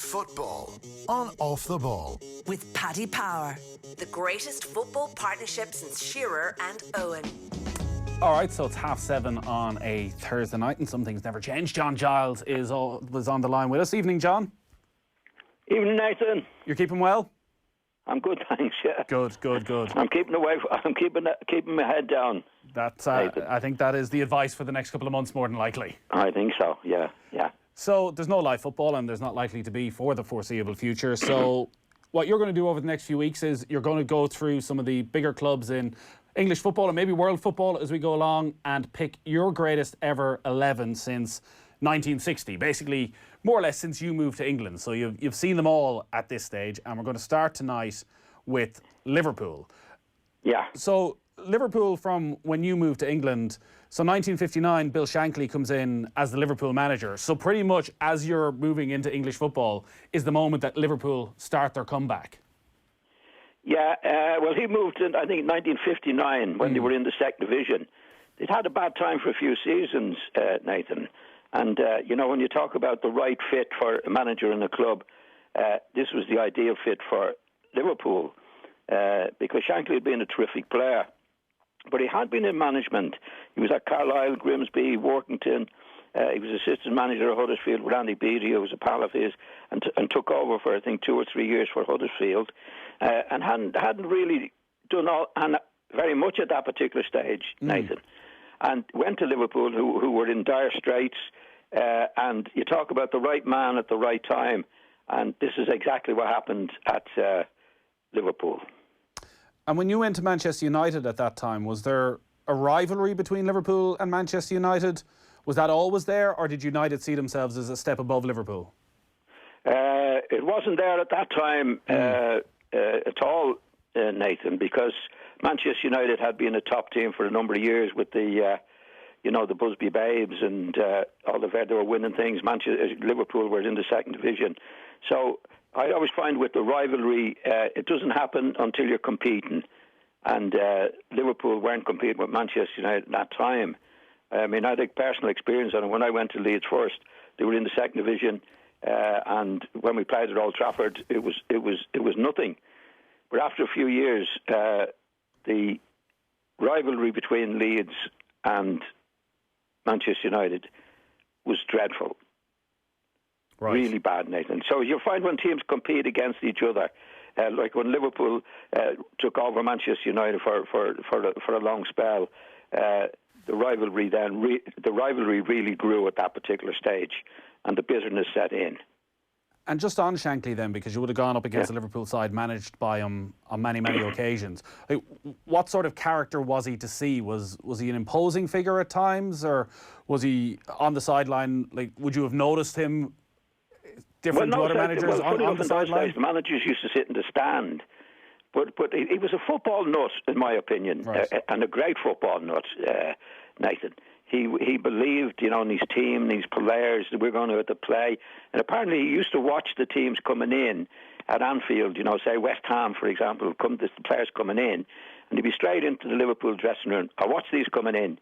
Football on Off the Ball. With Paddy Power, the greatest football partnership since Shearer and Owen. All right, so it's 7:30 on a Thursday night, and some things never change. John Giles was on the line with us. Evening, John. Evening, Nathan. You're keeping well? I'm good, thanks. Yeah. Good. I'm keeping my head down. That's. I think that is the advice for the next couple of months, more than likely. I think so. Yeah. So there's no live football, and there's not likely to be for the foreseeable future. So what you're going to do over the next few weeks is you're going to go through some of the bigger clubs in English football and maybe world football as we go along, and pick your greatest ever 11 since 1960. Basically, more or less since you moved to England. So you've seen them all at this stage, and we're going to start tonight with Liverpool. Yeah. So Liverpool, from when you moved to England, so 1959, Bill Shankly comes in as the Liverpool manager. So pretty much as you're moving into English football is the moment that Liverpool start their comeback. Yeah, well, he moved in, I think, 1959 when they were in the second division. They'd had a bad time for a few seasons, Nathan. And, when you talk about the right fit for a manager in a club, this was the ideal fit for Liverpool because Shankly had been a terrific player. But he had been in management. He was at Carlisle, Grimsby, Workington. He was assistant manager at Huddersfield with Andy Beattie, who was a pal of his, and took over for, I think, 2 or 3 years for Huddersfield. And hadn't really done very much at that particular stage, Nathan. And went to Liverpool, who were in dire straits. And you talk about the right man at the right time. And this is exactly what happened at Liverpool. And when you went to Manchester United at that time, was there a rivalry between Liverpool and Manchester United? Was that always there, or did United see themselves as a step above Liverpool? It wasn't there at that time at all, Nathan, because Manchester United had been a top team for a number of years with the Busby Babes and all the they were winning things. Liverpool were in the second division. So I always find with the rivalry, it doesn't happen until you're competing. And Liverpool weren't competing with Manchester United at that time. I mean, I had a personal experience on it. When I went to Leeds first, they were in the second division, and when we played at Old Trafford, it was nothing. But after a few years, the rivalry between Leeds and Manchester United was dreadful. Right. Really bad, Nathan. So you'll find when teams compete against each other, like when Liverpool took over Manchester United for a long spell, the rivalry really grew at that particular stage, and the bitterness set in. And just on Shankly then, because you would have gone up against the Liverpool side managed by him on many occasions. Like, what sort of character was he to see? Was he an imposing figure at times, or was he on the sideline? Like, would you have noticed him different to other managers on the sideline? The managers used to sit in the stand. But he was a football nut, in my opinion, right. And a great football nut, Nathan. He believed, in his team, these players that we're going to play. And apparently he used to watch the teams coming in at Anfield, say West Ham, for example, the players coming in, and he'd be straight into the Liverpool dressing room. I watched these coming in.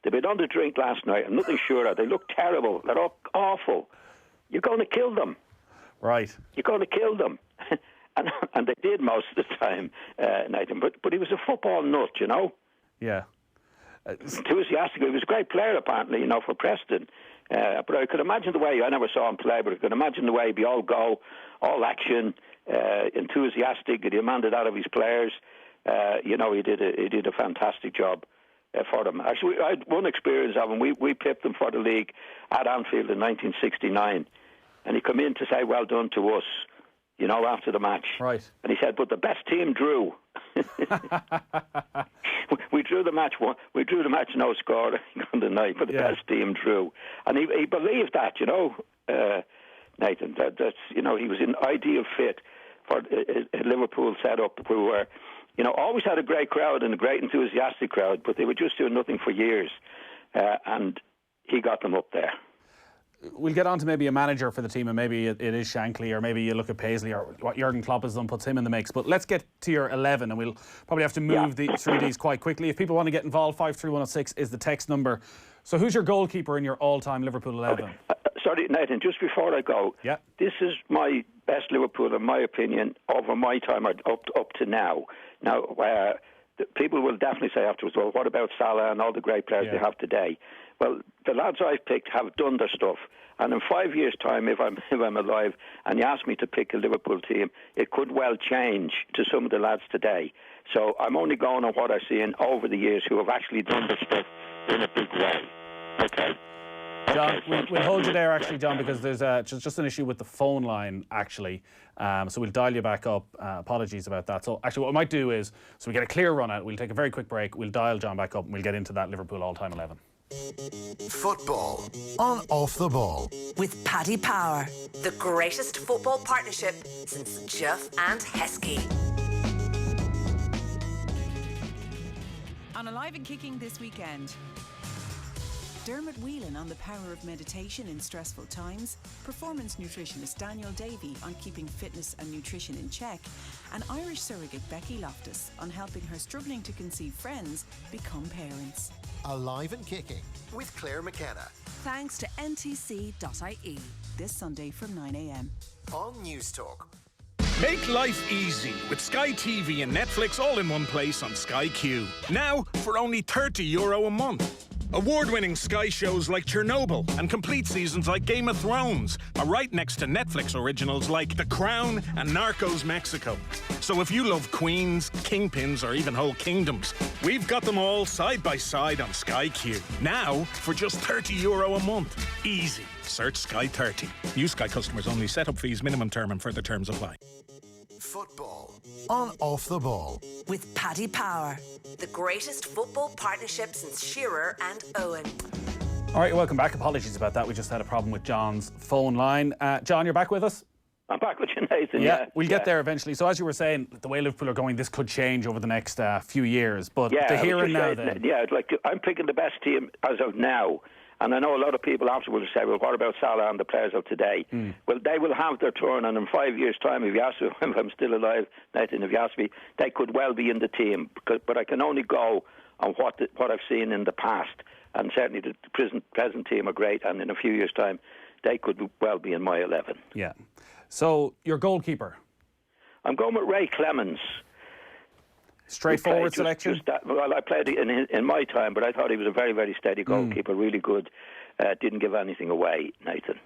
They've been on the drink last night. I'm nothing sure of. They look terrible. They're awful. You're going to kill them. Right. You're going to kill them. And they did most of the time, Nathan. But he was a football nut, Yeah. Enthusiastic. He was a great player, apparently, for Preston. But I could imagine the way, I never saw him play, but I could imagine the way he'd be all go, all action, enthusiastic. He demanded out of his players. He did a fantastic job for them. Actually, I had one experience of him. We pipped him for the league at Anfield in 1969. And he come in to say well done to us, after the match. Right. And he said, but the best team drew. We drew the match no score on the night, but the best team drew. And he believed that, Nathan, that's he was an ideal fit for a Liverpool setup who were, always had a great crowd and a great enthusiastic crowd, but they were just doing nothing for years. And he got them up there. We'll get on to maybe a manager for the team, and maybe it is Shankly, or maybe you look at Paisley, or what Jurgen Klopp has done puts him in the mix. But let's get to your 11, and we'll probably have to move through these quite quickly. If people want to get involved, 53106 is the text number. So who's your goalkeeper in your all-time Liverpool 11? sorry, Nathan, just before I go, Yeah. this is my best Liverpool, in my opinion, over my time or up to now. Now, people will definitely say afterwards, well, what about Salah and all the great players they have today? Well, the lads I've picked have done their stuff. And in 5 years' time, if I'm alive, and you ask me to pick a Liverpool team, it could well change to some of the lads today. So I'm only going on what I've seen over the years who have actually done their stuff in a big way. Okay. John, we'll hold you there, actually, John, because there's just an issue with the phone line, actually. So we'll dial you back up. Apologies about that. So actually what we might do is, so we get a clear run out, we'll take a very quick break, we'll dial John back up and we'll get into that Liverpool all-time 11. Football on Off the Ball. With Paddy Power, the greatest football partnership since Duff and Heskey. On Alive and Kicking this weekend, Dermot Whelan on the power of meditation in stressful times, performance nutritionist Daniel Davey on keeping fitness and nutrition in check, and Irish surrogate Becky Loftus on helping her struggling to conceive friends become parents. Alive and Kicking with Claire McKenna Thanks to ntc.ie, this Sunday from 9 a.m. on News Talk. Make life easy with Sky TV and Netflix all in one place on Sky Q. Now for only €30 a month. Award-winning Sky shows like Chernobyl and complete seasons like Game of Thrones are right next to Netflix originals like The Crown and Narcos Mexico. So if you love queens, kingpins or even whole kingdoms, we've got them all side by side on Sky Q. Now for just €30 a month. Easy. Search Sky 30. New Sky customers only. Setup fees, minimum term and further terms apply. Football on Off the Ball. With Paddy Power, the greatest football partnership since Shearer and Owen. All right, welcome back. Apologies about that. We just had a problem with John's phone line. John, you're back with us? I'm back with you, Nathan. Yeah, we'll get there eventually. So as you were saying, the way Liverpool are going, this could change over the next few years. But the here and now then. Yeah, like I'm picking the best team as of now. And I know a lot of people afterwards say, well, what about Salah and the players of today? Well, they will have their turn, and in 5 years' time, if you ask me, if I'm still alive, Nathan, if you ask me, they could well be in the team. But I can only go on what I've seen in the past. And certainly the present team are great, and in a few years' time, they could well be in my 11. Yeah. So, your goalkeeper? I'm going with Ray Clemens. Straightforward selection? Well, I played in my time, but I thought he was a very, very steady goalkeeper, really good. Didn't give anything away, Nathan.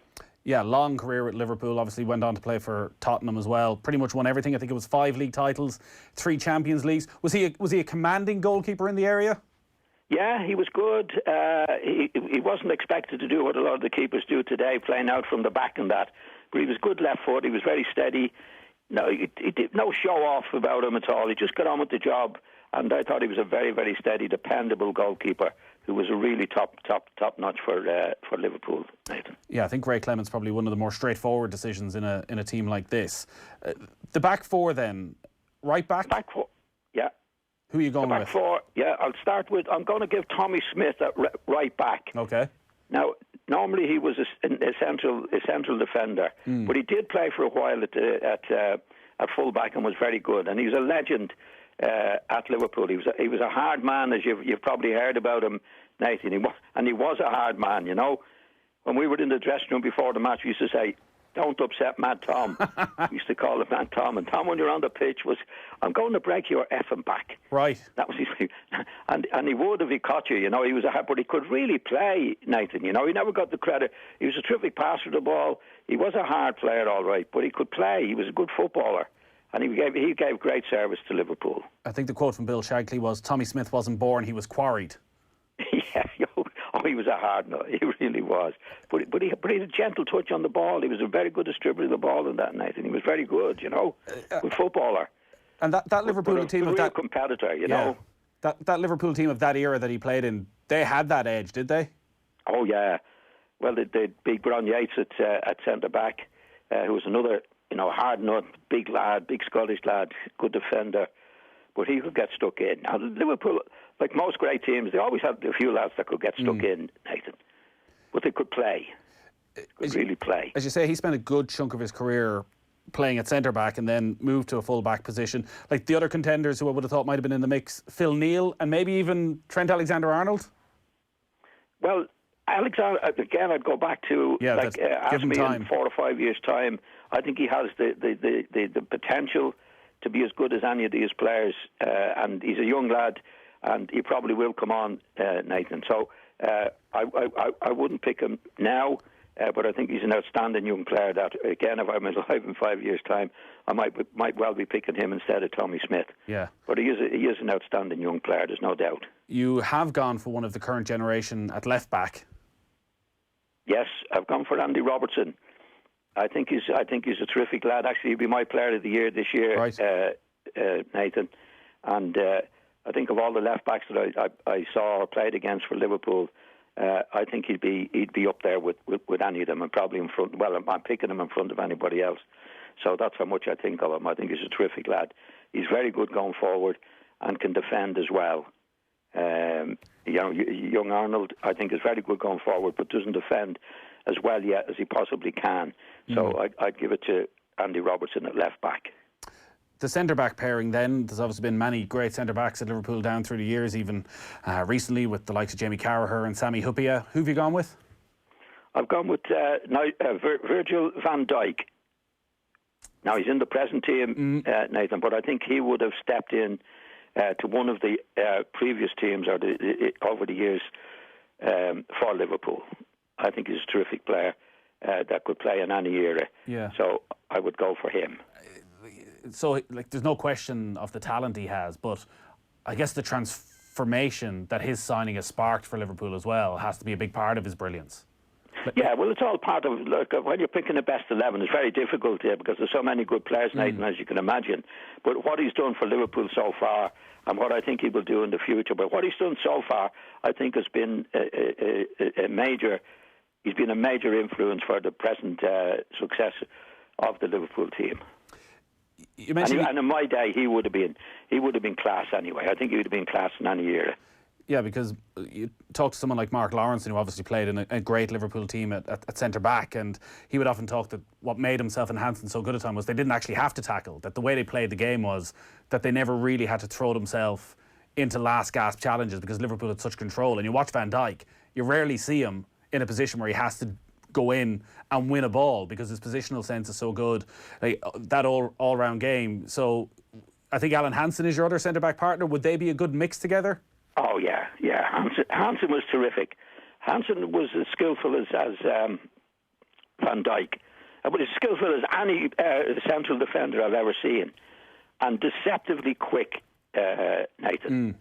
Yeah, long career at Liverpool. Obviously went on to play for Tottenham as well. Pretty much won everything. I think it was 5 league titles, 3 Champions Leagues. Was he a commanding goalkeeper in the area? Yeah, he was good. He wasn't expected to do what a lot of the keepers do today, playing out from the back and that. But he was good left foot. He was very steady. No, he did no show off about him at all. He just got on with the job, and I thought he was a very, very steady, dependable goalkeeper who was a really top notch for Liverpool, Nathan. Yeah, I think Ray Clemens probably one of the more straightforward decisions in a team like this. The back four then, right back. Back four, yeah. Who are you going with? Back four, yeah. I'll start with. I'm going to give Tommy Smith at right back. Okay. Now, normally he was a central defender, but he did play for a while at full back and was very good. And he was a legend at Liverpool. He was a hard man, as you've probably heard about him, Nathan. He was a hard man. You know, when we were in the dressing room before the match, we used to say, "Don't upset Mad Tom." We used to call him Mad Tom. And Tom, when you're on the pitch, was, "I'm going to break your effing back." Right. That was his. And he would if he caught you. You know, he was but he could really play, Nathan. You know, he never got the credit. He was a terrific passer of the ball. He was a hard player, all right, but he could play. He was a good footballer. And he gave great service to Liverpool. I think the quote from Bill Shagley was, "Tommy Smith wasn't born, he was quarried." Yeah, he was a hard nut. He really was. But he had a gentle touch on the ball. He was a very good distributor of the ball in that night, and he was very good, you know, good footballer. And that Liverpool team of that competitor, you know. That Liverpool team of that era that he played in, they had that edge, did they? Oh yeah. Well, they big Bron Yates at centre back, who was another, you know, hard nut, big lad, big Scottish lad, good defender. But he could get stuck in. Now, Liverpool, like most great teams, they always had a few lads that could get stuck in, Nathan. But they could play. Could really play. As you say, he spent a good chunk of his career playing at centre-back and then moved to a full-back position. Like the other contenders who I would have thought might have been in the mix, Phil Neal and maybe even Trent Alexander-Arnold? Well, Alexander, again, I'd go back to ask me in 4 or 5 years' time. I think he has the potential to be as good as any of these players, and he's a young lad, and he probably will come on, Nathan. So I wouldn't pick him now, but I think he's an outstanding young player that, again, if I'm alive in 5 years' time, I might well be picking him instead of Tommy Smith. Yeah. But he is an outstanding young player, there's no doubt. You have gone for one of the current generation at left back. Yes, I've gone for Andy Robertson. I think he's a terrific lad. Actually, he'll be my player of the year this year, right. Nathan. And I think of all the left backs that I saw or played against for Liverpool, I think he'd be up there with any of them, and probably in front. Well, I'm picking him in front of anybody else. So that's how much I think of him. I think he's a terrific lad. He's very good going forward and can defend as well. Young Arnold, I think, is very good going forward, but doesn't defend as well yet as he possibly can. So I'd give it to Andy Robertson at left back. The centre-back pairing then, there's obviously been many great centre-backs at Liverpool down through the years, even recently with the likes of Jamie Carragher and Sami Hyypiä. Who have you gone with? I've gone with Virgil van Dijk. Now, he's in the present team, Nathan, but I think he would have stepped in to one of the previous teams over the years for Liverpool. I think he's a terrific player that could play in any era. Yeah. So I would go for him. So, there's no question of the talent he has, but I guess the transformation that his signing has sparked for Liverpool as well has to be a big part of his brilliance. Yeah, well, it's all part of, when you're picking the best 11, it's very difficult here because there's so many good players, Nathan, as you can imagine. But what he's done for Liverpool so far, and what I think he will do in the future, but what he's done so far, I think has been a major influence for the present success of the Liverpool team. And in my day, he would have been class anyway. I think he would have been class in any era. Yeah, because you talk to someone like Mark Lawrenson, who obviously played in a great Liverpool team at centre-back, and he would often talk that what made himself and Hansen so good at time was they didn't actually have to tackle, that the way they played the game was that they never really had to throw themselves into last-gasp challenges because Liverpool had such control. And you watch Van Dijk, you rarely see him in a position where he has to go in and win a ball because his positional sense is so good, that all-round game. So I think Alan Hansen is your other centre-back partner. Would they be a good mix together? Oh, yeah. Hansen was terrific. Hansen was as skillful as Van Dijk, but as skillful as any central defender I've ever seen, and deceptively quick, Nathan.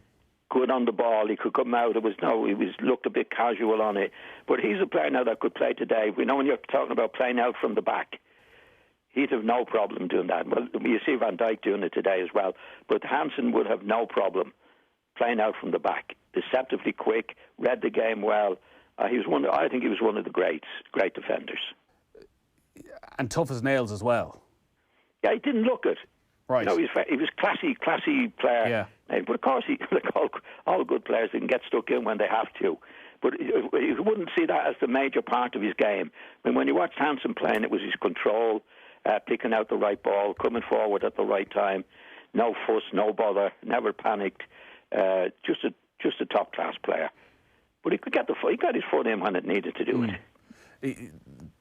Good on the ball. He could come out. He looked a bit casual on it, but he's a player now that could play today. We know when you're talking about playing out from the back, he'd have no problem doing that. Well, you see Van Dijk doing it today as well, but Hansen would have no problem playing out from the back, deceptively quick, read the game well. I think he was one of the great defenders. And tough as nails as well. Yeah, he didn't look it. Right. He was classy player. Yeah. But of course, all good players, they can get stuck in when they have to. But you wouldn't see that as the major part of his game. I mean, when you watched Hansen playing, it was his control, picking out the right ball, coming forward at the right time, no fuss, no bother, never panicked. Just a top class player, but he got his foot in when it needed to do it.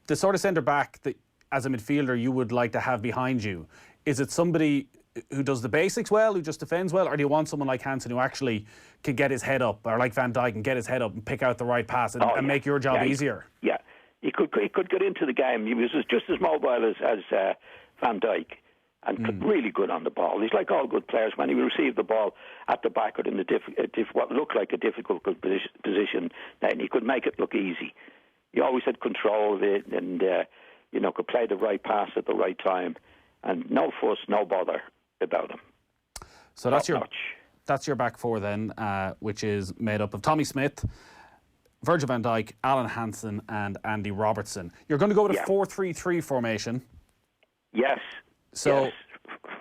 The sort of centre back that, as a midfielder, you would like to have behind you, is it somebody who does the basics well, who just defends well, or do you want someone like Hansen who actually can get his head up, or like Van Dijk and get his head up and pick out the right pass and make your job easier? Yeah, he could get into the game. He was just as mobile as Van Dijk. And really good on the ball. He's like all good players. When he received the ball at the back or in what looked like a difficult position, then he could make it look easy. He always had control of it and, could play the right pass at the right time. And no fuss, no bother about him. So that's your back four then, which is made up of Tommy Smith, Virgil van Dijk, Alan Hansen and Andy Robertson. You're going to go with a 4-3-3 formation. Yes. So, yes,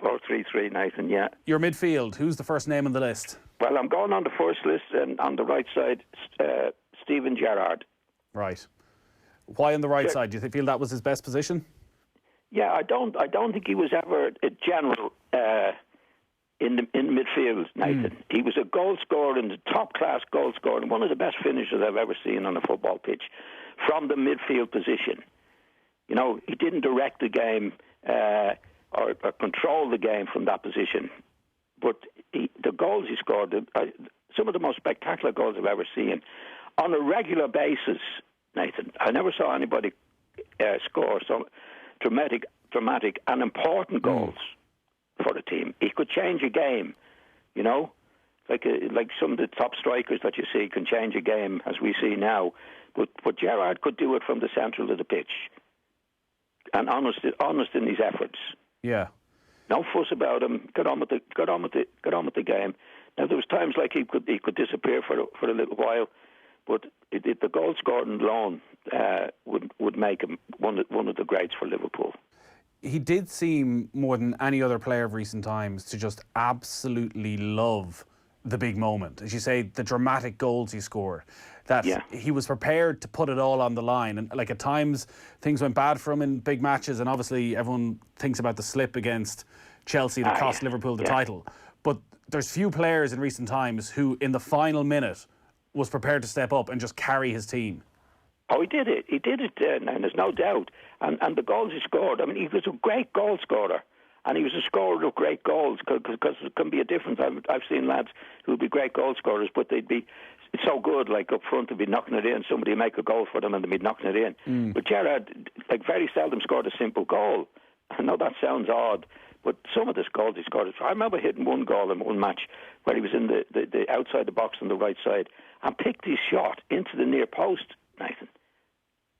4-3-3, Nathan, yeah. Your midfield, who's the first name on the list? Well, I'm going on the first list, and on the right side, Steven Gerrard. Right. Why on the right side? Do you feel that was his best position? Yeah, I don't think he was ever a general in midfield, Nathan. He was a goal scorer, and the top-class goal scorer, and one of the best finishers I've ever seen on a football pitch from the midfield position. You know, he didn't direct the game or control the game from that position. But the goals he scored, some of the most spectacular goals I've ever seen, on a regular basis, Nathan. I never saw anybody score so dramatic and important goals for the team. He could change a game, you know, like some of the top strikers that you see can change a game, as we see now. But Gerrard could do it from the central of the pitch, and honest in his efforts. Yeah. No fuss about him. Get on with the game. Now there was times like he could disappear for a little while, but the goal scored alone would make him one of the greats for Liverpool. He did seem, more than any other player of recent times, to just absolutely love the big moment. As you say, the dramatic goals he scored, that he was prepared to put it all on the line. And like at times, things went bad for him in big matches, and obviously everyone thinks about the slip against Chelsea that cost Liverpool the title. But there's few players in recent times who, in the final minute, was prepared to step up and just carry his team. Oh, he did it. He did it, and there's no doubt. And the goals he scored, I mean, he was a great goal scorer. And he was a scorer of great goals, because there can be a difference. I've seen lads who would be great goal scorers, but they'd be so good, like up front, they'd be knocking it in. Somebody would make a goal for them and they'd be knocking it in. But Gerrard, like, very seldom scored a simple goal. I know that sounds odd, but some of the goals he scored. I remember hitting one goal in one match where he was in the outside the box on the right side and picked his shot into the near post, Nathan.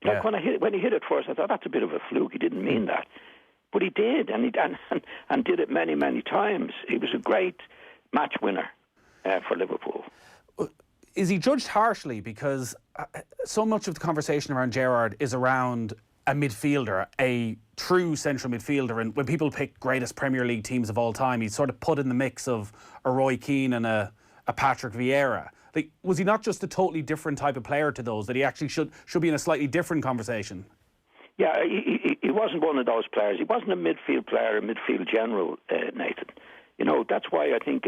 Yeah. Like when he hit it first, I thought, that's a bit of a fluke. He didn't mean that. But he did, and did it many, many times. He was a great match winner for Liverpool. Is he judged harshly? Because so much of the conversation around Gerrard is around a midfielder, a true central midfielder. And when people pick greatest Premier League teams of all time, he's sort of put in the mix of a Roy Keane and a Patrick Vieira. Like, was he not just a totally different type of player to those, that he actually should be in a slightly different conversation? Yeah, he wasn't one of those players. He wasn't a midfield player, a midfield general, Nathan. You know, that's why I think,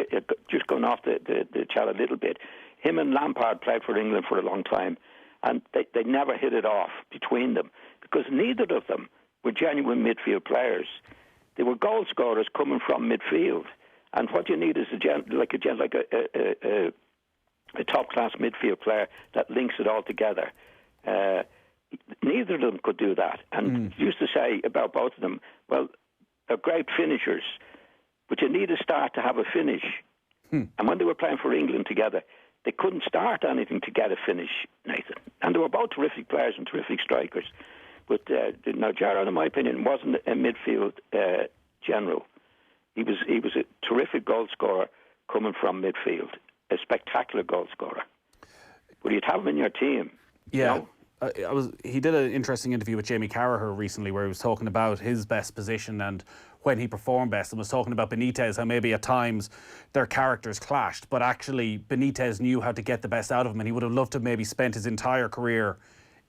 just going off the chat a little bit, him and Lampard played for England for a long time, and they never hit it off between them, because neither of them were genuine midfield players. They were goal scorers coming from midfield, and what you need is a top-class midfield player that links it all together. Neither of them could do that. And used to say about both of them, well, they're great finishers, but you need a start to have a finish. And when they were playing for England together, they couldn't start anything to get a finish, Nathan. And they were both terrific players and terrific strikers. But now Gerrard, in my opinion, wasn't a midfield general. He was a terrific goal scorer coming from midfield, a spectacular goal scorer. But you'd have him in your team. Yeah. You know? He did an interesting interview with Jamie Carragher recently, where he was talking about his best position and when he performed best, and was talking about Benitez, how maybe at times their characters clashed, but actually Benitez knew how to get the best out of him, and he would have loved to have maybe spent his entire career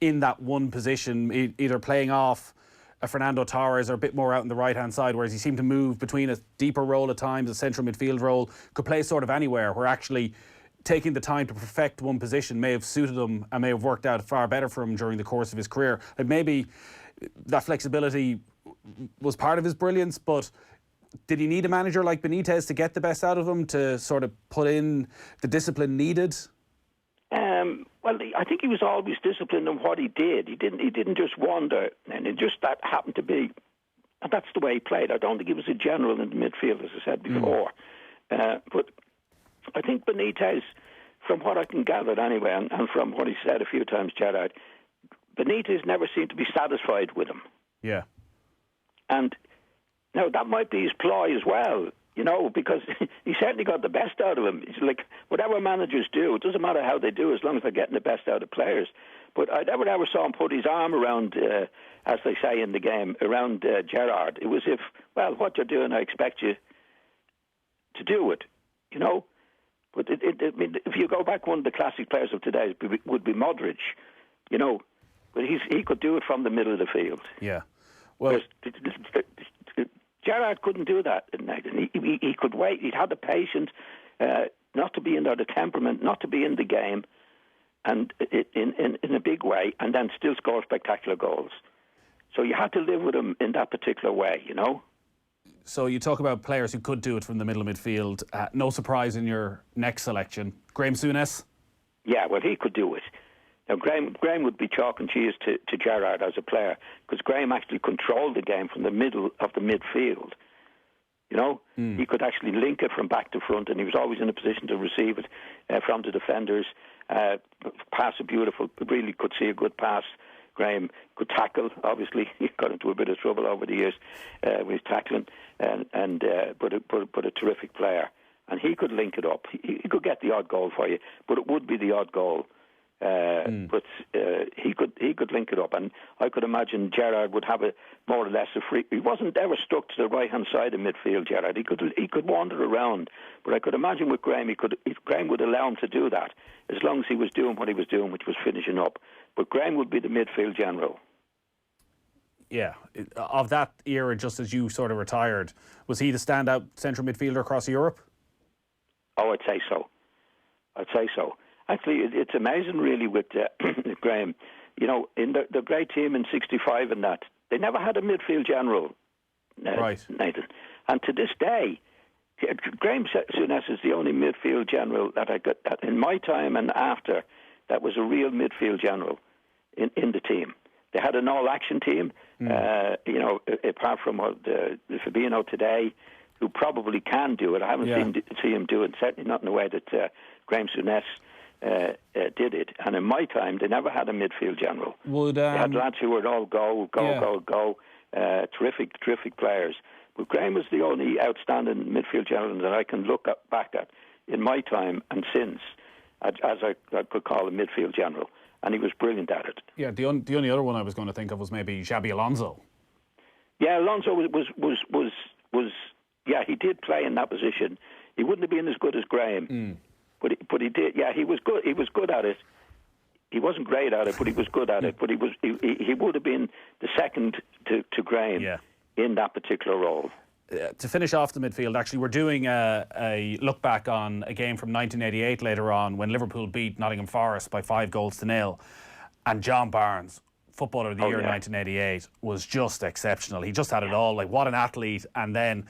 in that one position, either playing off a Fernando Torres or a bit more out on the right-hand side, whereas he seemed to move between a deeper role at times, a central midfield role, could play sort of anywhere, where actually taking the time to perfect one position may have suited him and may have worked out far better for him during the course of his career. Like, maybe that flexibility was part of his brilliance, but did he need a manager like Benitez to get the best out of him, to sort of put in the discipline needed? Well, I think he was always disciplined in what he did. He didn't just wander, and it just that happened to be, and that's the way he played. I don't think he was a general in the midfield, as I said before. But I think Benitez, from what I can gather anyway, and from what he said a few times, Gerrard, Benitez never seemed to be satisfied with him. Yeah. And now that might be his ploy as well, you know, because he certainly got the best out of him. It's like whatever managers do, it doesn't matter how they do, as long as they're getting the best out of players. But I never saw him put his arm around, as they say in the game, around Gerrard. It was if, well, what you're doing, I expect you to do it, you know. But I mean, if you go back, one of the classic players of today would be Modric, you know. But he could do it from the middle of the field. Yeah. Well, Gerrard couldn't do that. He could wait. He'd have the patience not to be in there, the temperament, not to be in the game, and in a big way, and then still score spectacular goals. So you had to live with him in that particular way, you know. So you talk about players who could do it from the middle of midfield. No surprise in your next selection, Graeme Souness. Yeah, well, he could do it. Now, Graeme would be chalk and cheese to Gerrard as a player, because Graeme actually controlled the game from the middle of the midfield. You know, he could actually link it from back to front, and he was always in a position to receive it from the defenders. Pass it beautiful, really could see a good pass. Graeme could tackle, obviously. He got into a bit of trouble over the years with his tackling, but a terrific player. And he could link it up. He could get the odd goal for you, but it would be the odd goal. But he could link it up, and I could imagine Gerrard would have a more or less a free. He wasn't ever stuck to the right hand side of midfield. Gerrard, he could wander around, but I could imagine with Graeme, Graeme would allow him to do that as long as he was doing what he was doing, which was finishing up. But Graeme would be the midfield general. Yeah, of that era, just as you sort of retired, was he the standout central midfielder across Europe? Oh, I'd say so. Actually, it's amazing, really, with Graeme. You know, in the great team in '65 and that, they never had a midfield general, right, Nathan. And to this day, Graeme Souness is the only midfield general that I got in my time and after that was a real midfield general in the team. They had an all-action team, you know, apart from Fabinho today, who probably can do it. I haven't seen him do it, certainly not in the way that Graeme Souness did it. And in my time, they never had a midfield general. They had lads who were all go. Terrific players. But Graeme was the only outstanding midfield general that I can look back at in my time and since, as I could call a midfield general. And he was brilliant at it. Yeah, the only other one I was going to think of was maybe Xabi Alonso. Yeah, Alonso was yeah, he did play in that position. He wouldn't have been as good as Graeme, but he did. Yeah, he was good. He was good at it. He wasn't great at it, but he was good at it. But he would have been the second to Graeme in that particular role. To finish off the midfield, actually, we're doing a look back on a game from 1988 later on when Liverpool beat Nottingham Forest by 5-0. And John Barnes, Footballer of the Year in 1988, was just exceptional. He just had it all. Like, what an athlete. And then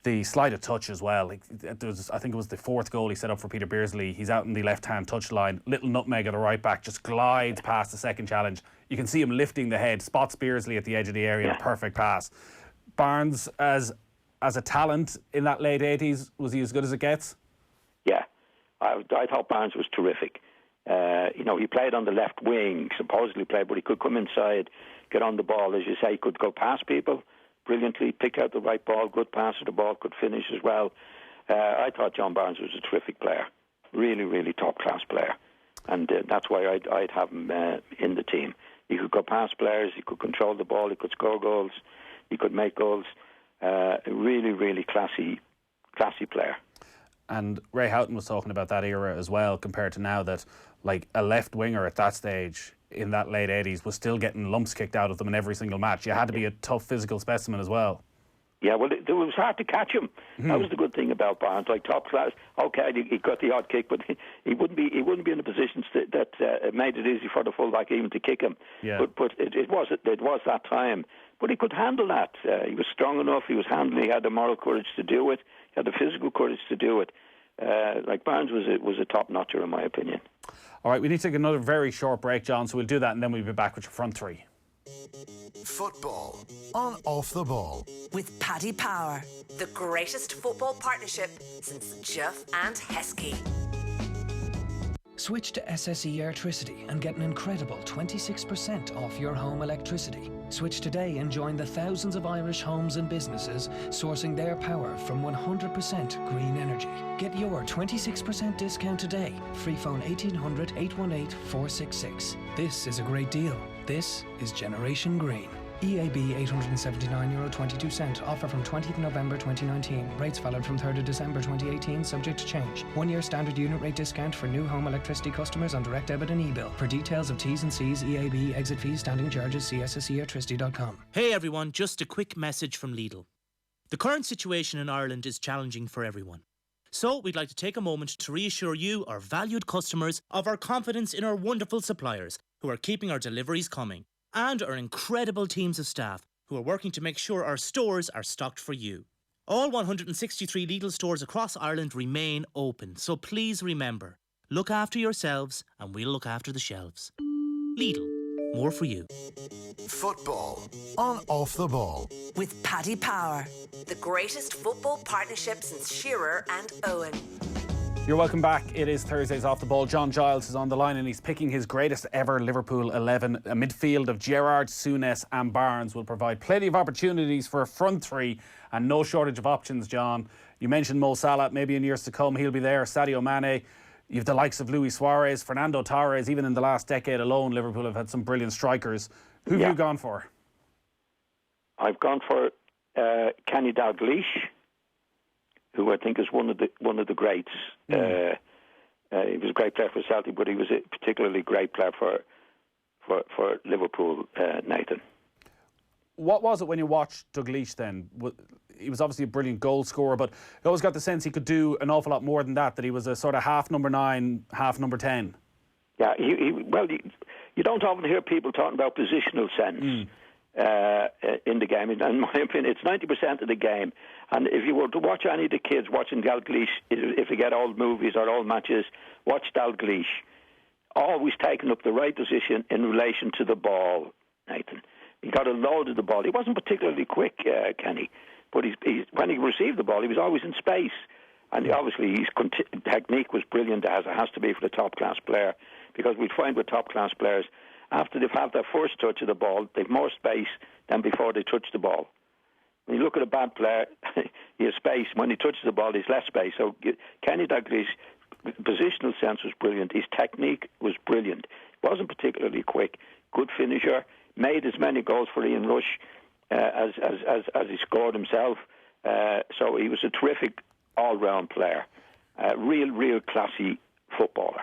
the sleight of touch as well. Like, I think it was the fourth goal he set up for Peter Beardsley. He's out in the left-hand touch line. Little nutmeg at the right back, just glides past the second challenge. You can see him lifting the head, spots Beardsley at the edge of the area, a perfect pass. Barnes, as a talent in that late 80s, was he as good as it gets? Yeah, I thought Barnes was terrific. You know, he played on the left wing, supposedly played, but he could come inside, get on the ball, as you say, could go past people brilliantly, pick out the right ball, good pass of the ball, could finish as well. I thought John Barnes was a terrific player, really top-class player, and that's why I'd have him in the team. He could go past players, he could control the ball, he could score goals, he could make goals. A really classy player. And Ray Houghton was talking about that era as well, compared to now, that like a left winger at that stage in that late 80s was still getting lumps kicked out of them in every single match. You had to be a tough physical specimen as well. Yeah, well, it was hard to catch him. That was the good thing about Barnes, like top class. Okay, he got the odd kick, but he wouldn't be in a position that made it easy for the fullback even to kick him. Yeah. But it was that time. But he could handle that. He was strong enough. He was handling. He had the moral courage to do it. He had the physical courage to do it. Like Barnes was a top notcher in my opinion. All right, we need to take another very short break, John. So we'll do that, and then we'll be back with your front three. Football on Off the Ball with Paddy Power, the greatest football partnership since Jeff and Heskey. Switch to SSE Electricity and get an incredible 26% off your home electricity. Switch today and join the thousands of Irish homes and businesses sourcing their power from 100% green energy. Get your 26% discount today. Free phone 1800 818 466. This is a great deal. This is Generation Green. EAB €879.22. Offer from 20th November 2019. Rates valid from 3rd of December 2018, subject to change. 1 year standard unit rate discount for new home electricity customers on direct debit and e-bill. For details of T's and C's, EAB, exit fees, standing charges, see sscelectricity.com. Hey everyone, just a quick message from Lidl. The current situation in Ireland is challenging for everyone. So we'd like to take a moment to reassure you, our valued customers, of our confidence in our wonderful suppliers who are keeping our deliveries coming, and our incredible teams of staff who are working to make sure our stores are stocked for you. All 163 Lidl stores across Ireland remain open, so please remember, look after yourselves and we'll look after the shelves. Lidl, more for you. Football on Off the Ball. With Paddy Power, the greatest football partnership since Shearer and Owen. You're welcome back. It is Thursdays Off the Ball. John Giles is on the line and he's picking his greatest ever Liverpool 11. A midfield of Gerrard, Souness and Barnes will provide plenty of opportunities for a front three and no shortage of options, John. You mentioned Mo Salah. Maybe in years to come he'll be there. Sadio Mane. You've the likes of Luis Suarez, Fernando Torres. Even in the last decade alone, Liverpool have had some brilliant strikers. Who have you gone for? I've gone for Kenny Dalglish, who I think is one of the greats. He was a great player for Celtic, but he was a particularly great player for Liverpool, Nathan. What was it when you watched Dalglish then? He was obviously a brilliant goal scorer, but I always got the sense he could do an awful lot more than that he was a sort of half number 9, half number 10. Yeah, you don't often hear people talking about positional sense in the game. In my opinion, it's 90% of the game. And if you were to watch any of the kids watching Dalglish, if you get old movies or old matches, watch Dalglish. Always taking up the right position in relation to the ball, Nathan. He got a load of the ball. He wasn't particularly quick, Kenny, but when he received the ball, he was always in space. And obviously his technique was brilliant, as it has to be for the top-class player, because we find with top-class players, after they've had their first touch of the ball, they've more space than before they touch the ball. When you look at a bad player, he has space. When he touches the ball, he's less space. So Kenny Dalglish, positional sense was brilliant. His technique was brilliant. He wasn't particularly quick. Good finisher. Made as many goals for Ian Rush as he scored himself. So he was a terrific all-round player. Real classy footballer.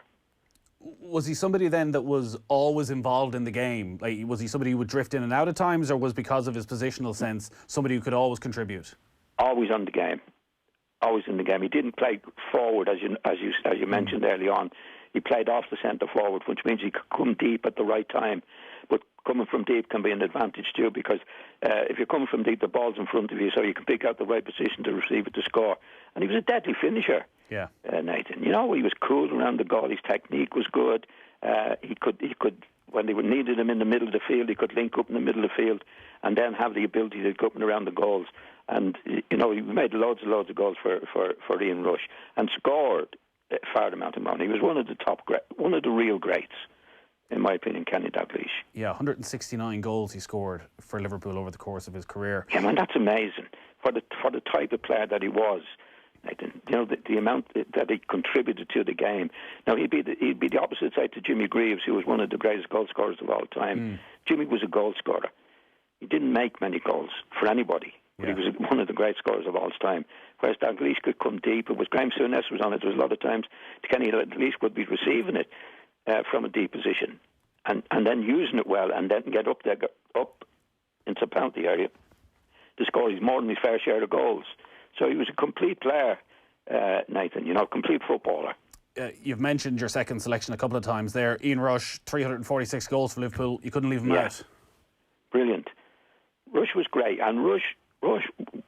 Was he somebody then that was always involved in the game? Like, was he somebody who would drift in and out at times, or was because of his positional sense somebody who could always contribute? Always on the game. Always in the game. He didn't play forward as you mentioned early on. He played off the centre forward, which means he could come deep at the right time. But coming from deep can be an advantage too, because if you're coming from deep, the ball's in front of you, so you can pick out the right position to receive it to score. And he was a deadly finisher. Yeah, Nathan. You know, he was cool around the goal. His technique was good. He could when they needed him in the middle of the field, he could link up in the middle of the field, and then have the ability to go up and around the goals. And you know, he made loads of goals for Ian Rush, and scored a fair amount of money. He was one of the real greats, in my opinion, Kenny Dalglish. Yeah, 169 goals he scored for Liverpool over the course of his career. Yeah, man, that's amazing for the type of player that he was. Nathan, you know, the amount that he contributed to the game. Now he'd be the opposite side to Jimmy Greaves, who was one of the greatest goal scorers of all time. Jimmy was a goal scorer. He didn't make many goals for anybody, but he was one of the great scorers of all time. Whereas Dalglish could come deep. It was Graeme Souness was on it. There was a lot of times Kenny Dalglish would be receiving it from a deep position, and then using it well, and then get up into the penalty area to score more than his fair share of goals. So he was a complete player, Nathan, you know, complete footballer. You've mentioned your second selection a couple of times there. Ian Rush, 346 goals for Liverpool. You couldn't leave him out. Brilliant. Rush was great, and Rush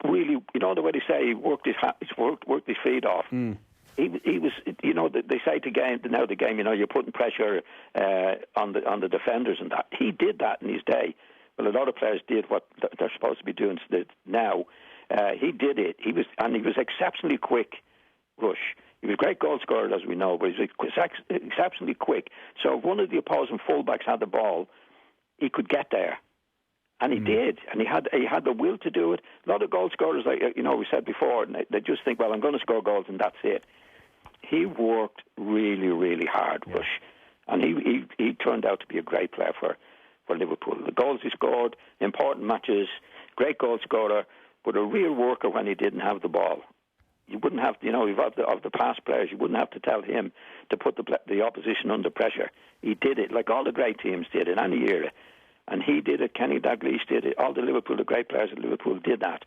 really, you know the way they say he worked his feet off. He was, you know, they say the game, you know, you're putting pressure on the defenders and that. He did that in his day. Well, a lot of players did what they're supposed to be doing now. He did it. He was exceptionally quick, Rush. He was a great goal scorer, as we know, but he was exceptionally quick. So if one of the opposing fullbacks had the ball, he could get there. And he did. And he had the will to do it. A lot of goal scorers, like, you know, we said before, they just think, well, I'm going to score goals and that's it. He worked really, really hard, Rush. And he turned out to be a great player for Liverpool. The goals he scored, important matches, great goal scorer, but a real worker when he didn't have the ball. You wouldn't have, you know, of the past players, you wouldn't have to tell him to put the opposition under pressure. He did it, like all the great teams did in any era. And he did it, Kenny Dalglish did it, all the great players at Liverpool did that.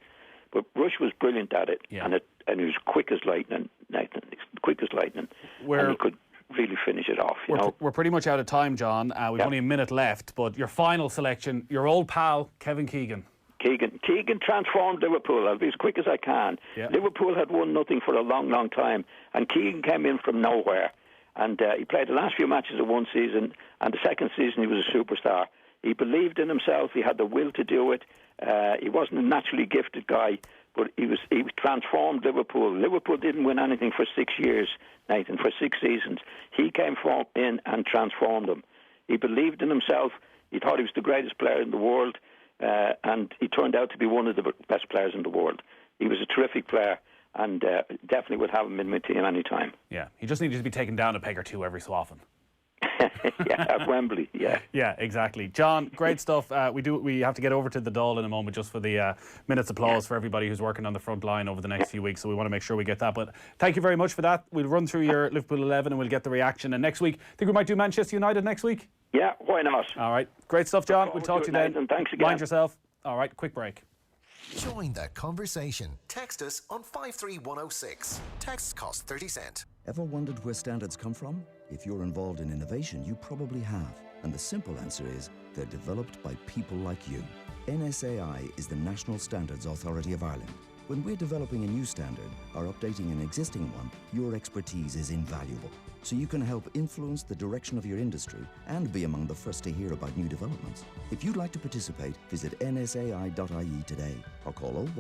But Rush was brilliant at it, Yeah. and he was quick as lightning, Nathan. Quick as lightning, and he could really finish it off. We're pretty much out of time, John. We've only a minute left, but your final selection, your old pal, Kevin Keegan. Keegan transformed Liverpool. I'll be as quick as I can. Yeah. Liverpool had won nothing for a long, long time, and Keegan came in from nowhere. And he played the last few matches of one season, and the second season he was a superstar. He believed in himself. He had the will to do it. He wasn't a naturally gifted guy, but he transformed Liverpool. Liverpool didn't win anything for 6 years, Nathan, for 6 seasons. He came in and transformed them. He believed in himself. He thought he was the greatest player in the world, and he turned out to be one of the best players in the world. He was a terrific player, and definitely would have him in my team any time. Yeah, he just needed to be taken down a peg or two every so often. Yeah, at Wembley, yeah. Yeah, exactly. John, great stuff. We have to get over to the Dáil in a moment just for the minute's applause for everybody who's working on the front line over the next few weeks, so we want to make sure we get that. But thank you very much for that. We'll run through your Liverpool 11 and we'll get the reaction. And next week, I think we might do Manchester United next week. Yeah, why not? All right, great stuff, John. We'll talk to you then. Nathan. Thanks again. Mind yourself. All right, quick break. Join that conversation. Text us on 53106. Texts cost 30 cents. Ever wondered where standards come from? If you're involved in innovation, you probably have. And the simple answer is they're developed by people like you. NSAI is the National Standards Authority of Ireland. When we're developing a new standard or updating an existing one, your expertise is invaluable. So you can help influence the direction of your industry and be among the first to hear about new developments. If you'd like to participate, visit nsai.ie today or call 01